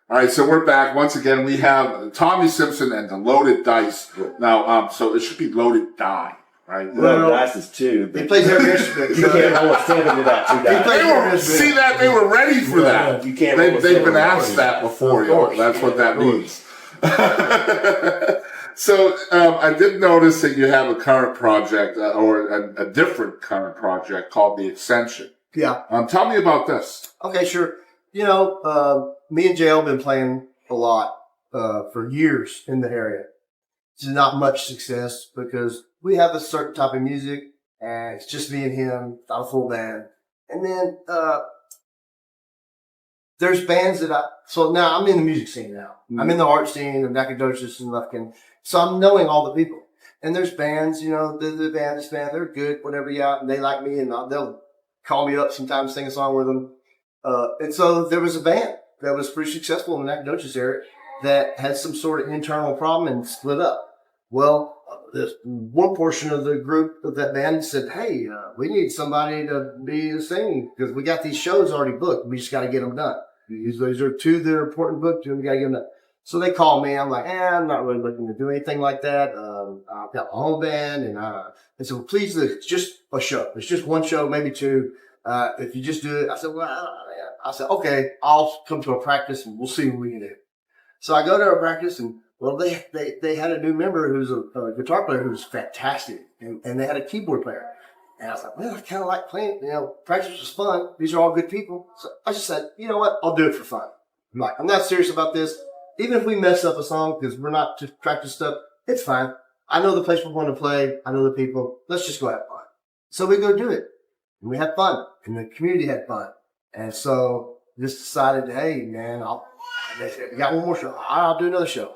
All right, so we're back. Once again, we have Tommy Simpson and the Loaded Dice. Now, so it should be Loaded Die, right? Loaded Dice is two. He plays every instrument. You can't hold a seven without two dice. See that? They were ready for that. You can't. They've been asked that before. That's what that means. So I did notice that you have a current project or a different current project called the Ascension. Yeah. Tell me about this. Okay, sure. You know, me and Jay have been playing a lot for years in the area. It's not much success because we have a certain type of music, and it's just me and him, not a full band. And then there's bands so now I'm in the music scene now. Mm-hmm. I'm in the art scene of Nacogdoches and Lufkin. So I'm knowing all the people. And there's bands, you know, the band, this band, they're good, whatever, yeah, and they like me, and they'll call me up sometimes, sing a song with them. And so there was a band that was pretty successful in the Nacogdoches area that had some sort of internal problem and split up. Well, this one portion of the group of that band said, hey, we need somebody to be singing because we got these shows already booked. We just got to get them done. These are two that are important booked, and we got to get them done. So they called me. I'm like, I'm not really looking to do anything like that. I've got my own band. And they said, well, please, it's just a show. It's just one show, maybe two. If you just do it. I said, okay, I'll come to a practice and we'll see what we can do. So I go to a practice and, well, they had a new member who's a guitar player who was fantastic. And they had a keyboard player. And I was like, well, I kind of like playing, you know, practice was fun. These are all good people. So I just said, you know what? I'll do it for fun. I'm not serious about this. Even if we mess up a song because we're not to practice stuff, it's fine. I know the place we're going to play. I know the people. Let's just go have fun. So we go do it. And we had fun. And the community had fun. And so just decided, hey, man, we got one more show. I'll do another show.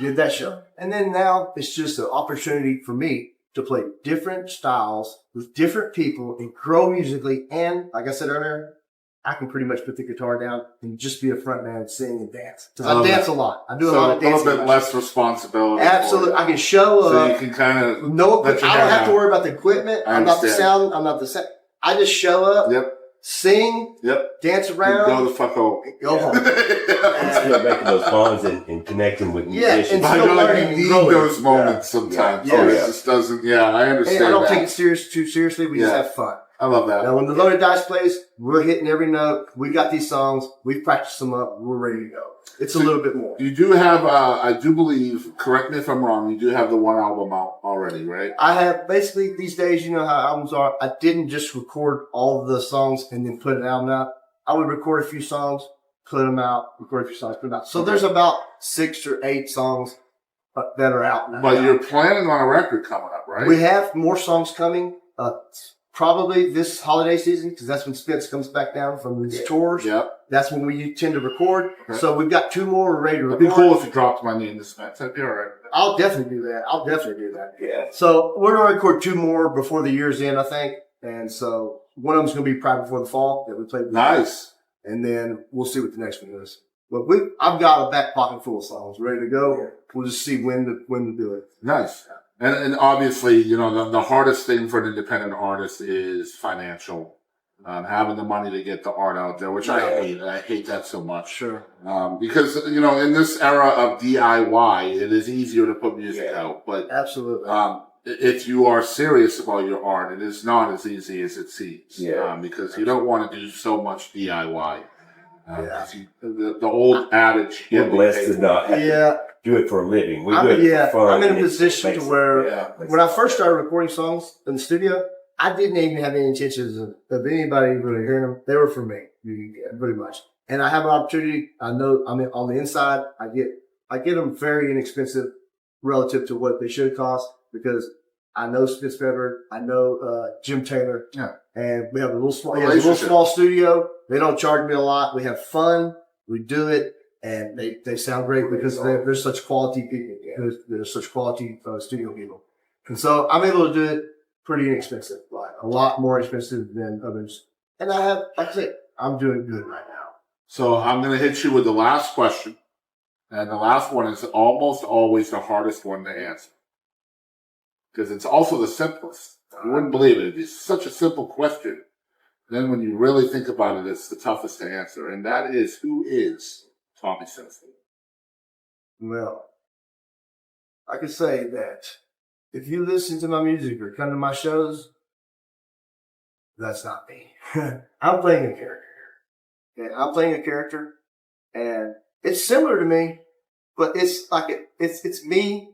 Did that show. And then now it's just an opportunity for me to play different styles with different people and grow musically. And like I said earlier, I can pretty much put the guitar down and just be a front man and sing and dance. Because I dance a lot. I do a lot of dancing. A little bit less responsibility. Absolutely. I can show up. So you can kind of... No, I don't have to worry about the equipment. I'm not the sound. I'm not the sound. I just show up. Yep. Sing. Yep. Dance around. Go the fuck home. Go home. Still making those bonds and connecting with musicians. And I feel like you need those moments Yeah. sometimes. Yeah. It just doesn't... Yeah, I understand And I don't that. take it too seriously. We just have fun. I love that. Now, when the Loaded Dice plays, we're hitting every note. We got these songs. We've practiced them up. We're ready to go. It's a little bit more. You do have, I do believe, correct me if I'm wrong, you do have the one album out already, right? I have, basically, these days, you know how albums are. I didn't just record all of the songs and then put an album out. I would record a few songs, put them out, record a few songs, put them out. So there's about 6 or 8 songs that are out now. But you're planning on a record coming up, right? We have more songs coming. Probably this holiday season, because that's when Spence comes back down from his tours. Yep. That's when we tend to record. Okay. So we've got 2 more we're ready to record. It'd be cool if you dropped my name to Spence. That'd be all right. I'll definitely do that. Yeah. So we're going to record 2 more before the year's end, I think. And so one of them's going to be probably before the fall that we play. Nice. And then we'll see what the next one is. But I've got a back pocket full of songs ready to go. We'll just see when to do it. Nice. And obviously, you know, the hardest thing for an independent artist is financial. Having the money to get the art out there, which I hate. I hate that so much. Sure. Because, you know, in this era of DIY, it is easier to put music out. But absolutely. If you are serious about your art, it is not as easy as it seems. Yeah. Because you don't want to do so much DIY. The old adage. We're blessed to not have to do it for a living. We do it for fun. I'm in a position to where when I first started recording songs in the studio, I didn't even have any intentions of anybody really hearing them. They were for me, pretty much. And I have an opportunity. I know I'm on the inside. I get them very inexpensive relative to what they should cost because I know Spence Bever. I know Jim Taylor. Yeah. And we have a little small studio. They don't charge me a lot. We have fun. We do it. And they sound great because they're such quality people. They're such quality studio people. And so I'm able to do it pretty inexpensive, like a lot more expensive than others. And I have, like I said, I'm doing good right now. So I'm going to hit you with the last question. And the last one is almost always the hardest one to answer. Because it's also the simplest. You wouldn't believe it. It's such a simple question. Then when you really think about it, it's the toughest to answer. And that is, who is Tommy Simpson? Well, I can say that if you listen to my music or come to my shows, that's not me. I'm playing a character. Okay, I'm playing a character, and it's similar to me, but it's like it's me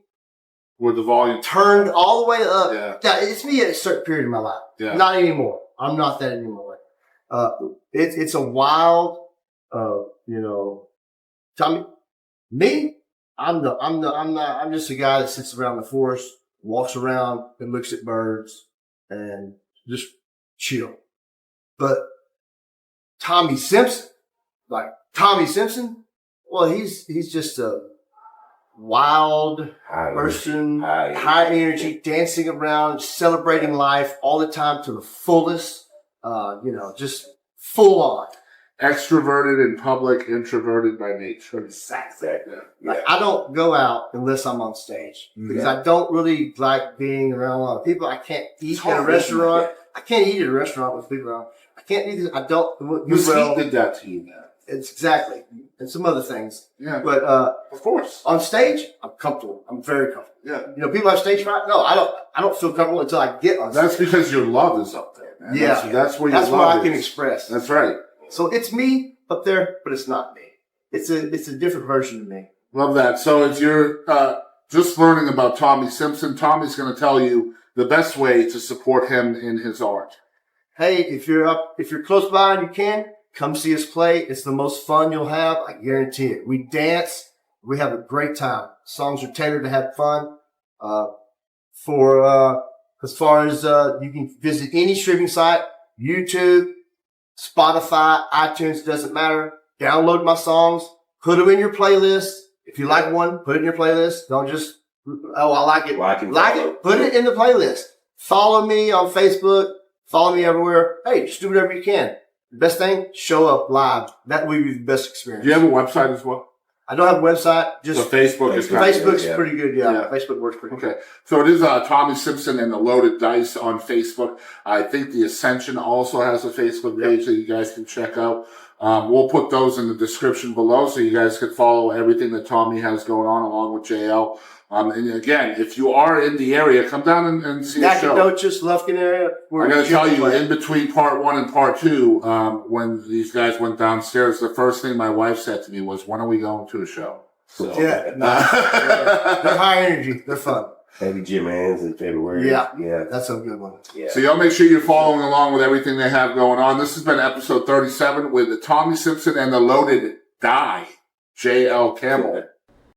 With the volume. turned all the way up. Yeah. It's me at a certain period in my life. Yeah. Not anymore. I'm not that anymore. It's a wild, Tommy. Me, I'm just a guy that sits around the forest, walks around and looks at birds and just chill. But Tommy Simpson, well, he's just a wild person, high energy, dancing around, celebrating life all the time to the fullest, just full on. Extroverted in public, introverted by nature. Exactly. Like, I don't go out unless I'm on stage because I don't really like being around a lot of people. I can't eat at a restaurant. I can't eat at a restaurant with people around. I can't eat. I don't. This heat did that to you, man. It's exactly. And some other things. Yeah. But, of course. on stage, I'm comfortable. I'm very comfortable. Yeah. People have stage fright. No, I don't feel comfortable until I get on stage. That's because your love is up there, man. Yeah. That's where your That's love what I is. can express. That's right. So it's me up there, but it's not me. It's a different version of me. Love that. So if you're just learning about Tommy Simpson, Tommy's going to tell you the best way to support him in his art. Hey, if you're close by and you can, come see us play. It's the most fun you'll have. I guarantee it. We dance. We have a great time. Songs are tailored to have fun. As far as, you can visit any streaming site, YouTube, Spotify, iTunes, doesn't matter. Download my songs. Put them in your playlist. If you like one, put it in your playlist. Don't just, I like it. Like it. Put it in the playlist. Follow me on Facebook. Follow me everywhere. Hey, just do whatever you can. The best thing, show up live. That would be the best experience. Do you have a website as well? I don't have a website. Just So Facebook is kind Facebook's of, pretty good. Yeah. Facebook works pretty good. Okay. So it is Tommy Simpson and the Loaded Dice on Facebook. I think the Ascension also has a Facebook page that you guys can check out. We'll put those in the description below so you guys can follow everything that Tommy has going on along with JL. And again, if you are in the area, come down and see the show. Nacogdoches, Lufkin area. I'm going to tell you, in between part 1 and part 2, when these guys went downstairs, the first thing my wife said to me was, when are we going to a show? So. Yeah, nice. They're high energy. They're fun. Maybe Jim Ann's in February. Yeah, that's a good one. Yeah. So y'all make sure you're following along with everything they have going on. This has been episode 37 with Tommy Simpson and the Loaded Die, J.L. Campbell.